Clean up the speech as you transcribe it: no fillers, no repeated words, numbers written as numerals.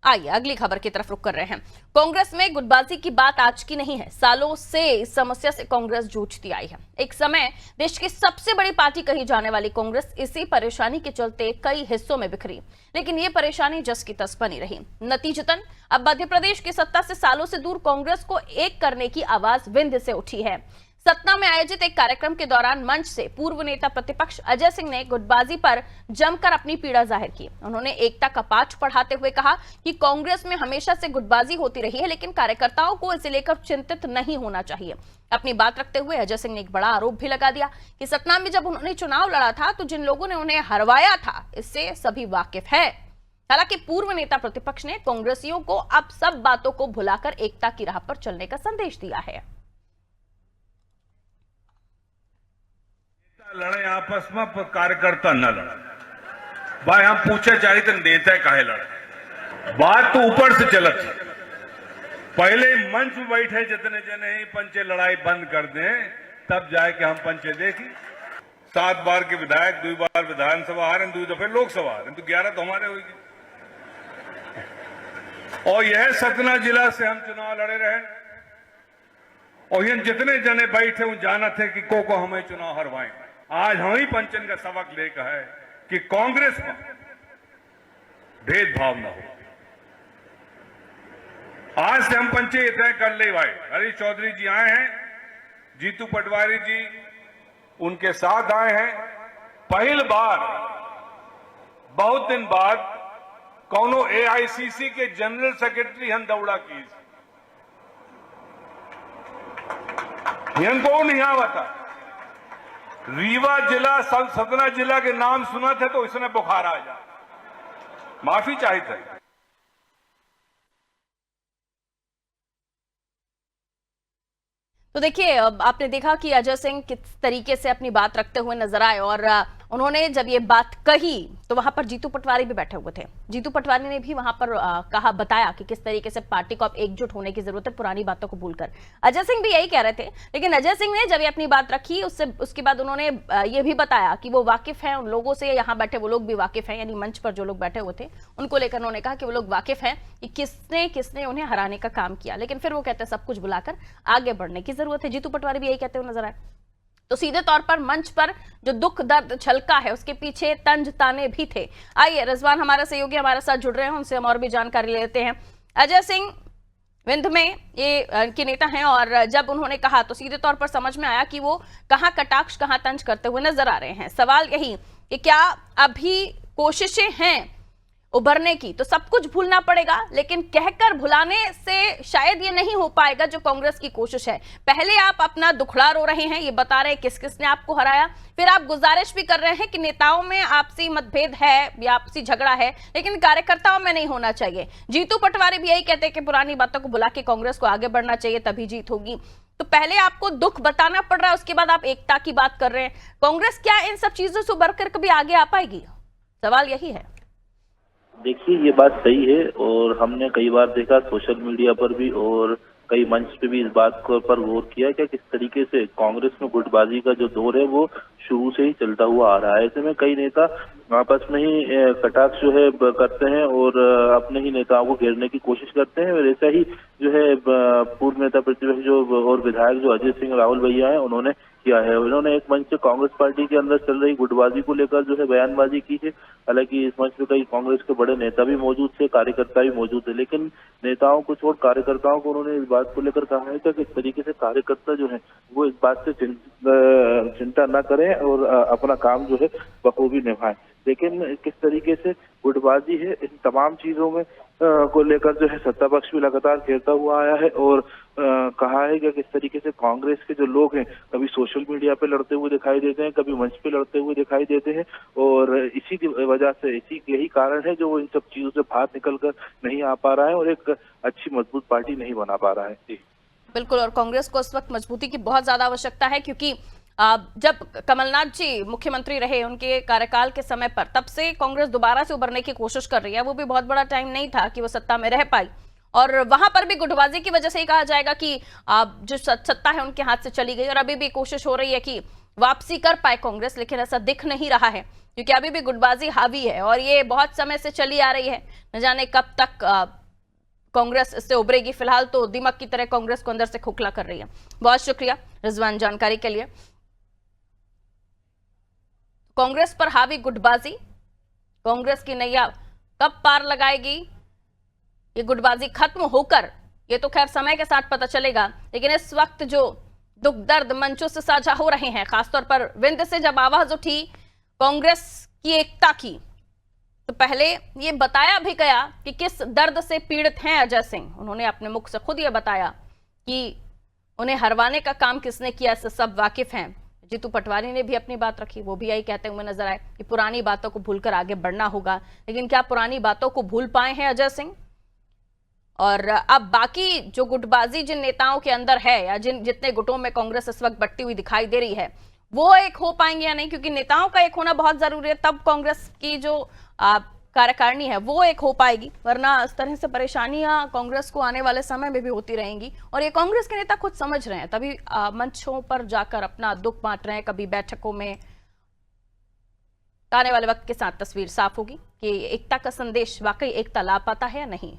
आइए अगली खबर की तरफ रुख कर रहे हैं। कांग्रेस में गुटबाजी की बात आज की नहीं है, सालों से इस समस्या से कांग्रेस जूझती आई है। एक समय देश की सबसे बड़ी पार्टी कही जाने वाली कांग्रेस इसी परेशानी के चलते कई हिस्सों में बिखरी, लेकिन ये परेशानी जस की तस बनी रही। नतीजतन अब मध्य प्रदेश की सत्ता से सालों से दूर कांग्रेस को एक करने की आवाज विंध्य से उठी है। सतना में आयोजित एक कार्यक्रम के दौरान मंच से पूर्व नेता प्रतिपक्ष अजय सिंह ने गुटबाजी पर जमकर अपनी पीड़ा जाहिर की। उन्होंने एकता का पाठ पढ़ाते हुए कहा कि कांग्रेस में हमेशा से गुटबाजी होती रही है, लेकिन कार्यकर्ताओं को इसे लेकर चिंतित नहीं होना चाहिए। अपनी बात रखते हुए अजय सिंह ने एक बड़ा आरोप भी लगा दिया कि सतना में जब उन्होंने चुनाव लड़ा था तो जिन लोगों ने उन्हें हरवाया था इससे सभी वाकिफ है। हालांकि पूर्व नेता प्रतिपक्ष ने कांग्रेसियों को अब सब बातों को भुलाकर एकता की राह पर चलने का संदेश दिया है। लड़े आपस में, पर कार्यकर्ता न लड़े। भाई हम पूछे चाहिए तो नेता काहे लड़े? बात तो ऊपर से चलत है। पहले मंच में बैठे जितने जने ही पंचे लड़ाई बंद कर दें, तब जाए कि हम पंचे देखी। 7 बार के विधायक, 2 बार विधानसभा हारे, 2 दफे लोकसभा हारे, तो 11 तो हमारे होगी। और यह सतना जिला से हम चुनाव लड़े रहे, और ये जितने जने बैठे वो जाना थे कि को हमें चुनाव हरवाएंगे। आज हम ही पंचन का सबक लेकर है कि कांग्रेस में भेदभाव न हो। आज से हम पंचे तय कर ले भाई। हरीश चौधरी जी आए हैं, जीतू पटवारी जी उनके साथ आए हैं। पहली बार बहुत दिन बाद कौनो एआईसीसी के जनरल सेक्रेटरी हम दौड़ा की इनको नहीं आवता। रीवा जिला, सतना जिला के नाम सुना थे तो इसने बुखार आ जा, माफी चाहिए थे। तो देखिए, आपने देखा कि अजय सिंह किस तरीके से अपनी बात रखते हुए नजर आए, और उन्होंने जब ये बात कही तो वहां पर जीतू पटवारी भी बैठे हुए थे। जीतू पटवारी ने भी वहां पर बताया कि किस तरीके से पार्टी को अब एकजुट होने की जरूरत है, पुरानी बातों को भूलकर। अजय सिंह भी यही कह रहे थे, लेकिन अजय सिंह ने जब ये अपनी बात रखी उसके बाद उन्होंने ये भी बताया कि वो वाकिफ हैं उन लोगों से, यहाँ बैठे वो लोग भी वाकिफ हैं, यानी मंच पर जो लोग बैठे हुए थे उनको लेकर उन्होंने कहा कि वो लोग वाकिफ हैं कि किसने किसने उन्हें हराने का काम किया, लेकिन फिर वो कहते हैं सब कुछ बुलाकर आगे बढ़ने की जरूरत है। जीतू पटवारी भी यही कहते हुए नजर आए। तो सीधे तौर पर मंच पर जो दुख दर्द छलका है उसके पीछे तंज ताने भी थे। आइए रिजवान हमारे सहयोगी हमारे साथ जुड़ रहे हैं, उनसे हम और भी जानकारी लेते हैं। अजय सिंह विंध्य में ये के नेता हैं, और जब उन्होंने कहा तो सीधे तौर पर समझ में आया कि वो कहां कटाक्ष कहां तंज करते हुए नजर आ रहे हैं। सवाल यही कि क्या अभी कोशिशें हैं उभरने की, तो सब कुछ भूलना पड़ेगा, लेकिन कहकर भुलाने से शायद ये नहीं हो पाएगा जो कांग्रेस की कोशिश है। पहले आप अपना दुखड़ा रो रहे हैं, ये बता रहे हैं किस किस ने आपको हराया, फिर आप गुजारिश भी कर रहे हैं कि नेताओं में आपसी मतभेद है या आपसी झगड़ा है, लेकिन कार्यकर्ताओं में नहीं होना चाहिए। जीतू पटवारी भी यही कहते हैं कि पुरानी बातों को भुला के कांग्रेस को आगे बढ़ना चाहिए, तभी जीत होगी। तो पहले आपको दुख बताना पड़ रहा है, उसके बाद आप एकता की बात कर रहे हैं। कांग्रेस क्या इन सब चीजों से उभर कर कभी आगे आ पाएगी? सवाल यही है। देखिए, ये बात सही है, और हमने कई बार देखा सोशल मीडिया पर भी और कई मंच पे भी इस बात पर गौर किया कि किस तरीके से कांग्रेस में गुटबाजी का जो दौर है वो शुरू से ही चलता हुआ आ रहा है। ऐसे में कई नेता आपस में ही कटाक्ष जो है करते हैं और अपने ही नेताओं को घेरने की कोशिश करते हैं। और ऐसा ही जो है पूर्व नेता प्रतिपक्ष जो और विधायक जो अजय सिंह राहुल भैया है उन्होंने किया है। उन्होंने एक मंच से कांग्रेस पार्टी के अंदर चल रही गुटबाजी को लेकर जो है बयानबाजी की है। हालांकि इस मंच पे कई कांग्रेस के बड़े नेता भी मौजूद थे, कार्यकर्ता भी मौजूद थे, लेकिन नेताओं को छोड़ कार्यकर्ताओं को उन्होंने इस बात को लेकर कहा है कि किस तरीके से कार्यकर्ता जो है वो इस बात से चिंता न करें और अपना काम जो है बखूबी निभाएं। लेकिन किस तरीके से गुटबाजी है, इन तमाम चीजों में को लेकर जो है सत्ता पक्ष भी लगातार घेरता हुआ आया है और कहा है कि किस तरीके से कांग्रेस के जो लोग हैं कभी सोशल मीडिया पे लड़ते हुए दिखाई देते हैं, कभी मंच पे लड़ते हुए दिखाई देते हैं, और इसी की वजह से यही कारण है जो वो इन सब चीजों से बाहर निकल कर नहीं आ पा रहा है और एक अच्छी मजबूत पार्टी नहीं बना पा रहा है। बिल्कुल, और कांग्रेस को इस वक्त मजबूती की बहुत ज्यादा आवश्यकता है, क्योंकि जब कमलनाथ जी मुख्यमंत्री रहे उनके कार्यकाल के समय पर, तब से कांग्रेस दोबारा से उभरने की कोशिश कर रही है। वो भी बहुत बड़ा टाइम नहीं था कि वो सत्ता में रह पाई, और वहां पर भी गुटबाजी की वजह से ही कहा जाएगा कि जो सत्ता है उनके हाथ से चली गई। और अभी भी कोशिश हो रही है कि वापसी कर पाए कांग्रेस, लेकिन ऐसा दिख नहीं रहा है क्योंकि अभी भी गुटबाजी हावी है और ये बहुत समय से चली आ रही है। न जाने कब तक कांग्रेस इससे उभरेगी। फिलहाल तो दीमक की तरह कांग्रेस को अंदर से खोखला कर रही है। बहुत शुक्रिया रिजवान जानकारी के लिए। कांग्रेस पर हावी गुटबाजी, कांग्रेस की नैया कब पार लगाएगी, ये गुटबाजी खत्म होकर, ये तो खैर समय के साथ पता चलेगा। लेकिन इस वक्त जो दुख दर्द मंचों से साझा हो रहे हैं, खासतौर पर विंध्य से जब आवाज उठी कांग्रेस की एकता की, तो पहले ये बताया भी गया कि किस दर्द से पीड़ित हैं अजय सिंह। उन्होंने अपने मुख से खुद ये बताया कि उन्हें हरवाने का काम किसने किया, इससे सब वाकिफ हैं। जीतू पटवारी ने भी अपनी बात रखी, वो भी यही कहते हुए नजर आए कि पुरानी बातों को भूलकर आगे बढ़ना होगा। लेकिन क्या पुरानी बातों को भूल पाए हैं अजय सिंह? और अब बाकी जो गुटबाजी जिन नेताओं के अंदर है या जितने गुटों में कांग्रेस इस वक्त बढ़ती हुई दिखाई दे रही है, वो एक हो पाएंगे या नहीं, क्योंकि नेताओं का एक होना बहुत जरूरी है, तब कांग्रेस की जो कार्यकारिणी है वो एक हो पाएगी। वरना इस तरह से परेशानियां कांग्रेस को आने वाले समय में भी होती रहेंगी और ये कांग्रेस के नेता खुद समझ रहे हैं, तभी मंचों पर जाकर अपना दुख बांट रहे हैं। कभी बैठकों में आने वाले वक्त के साथ तस्वीर साफ होगी कि एकता का संदेश वाकई एकता ला पाता है या नहीं।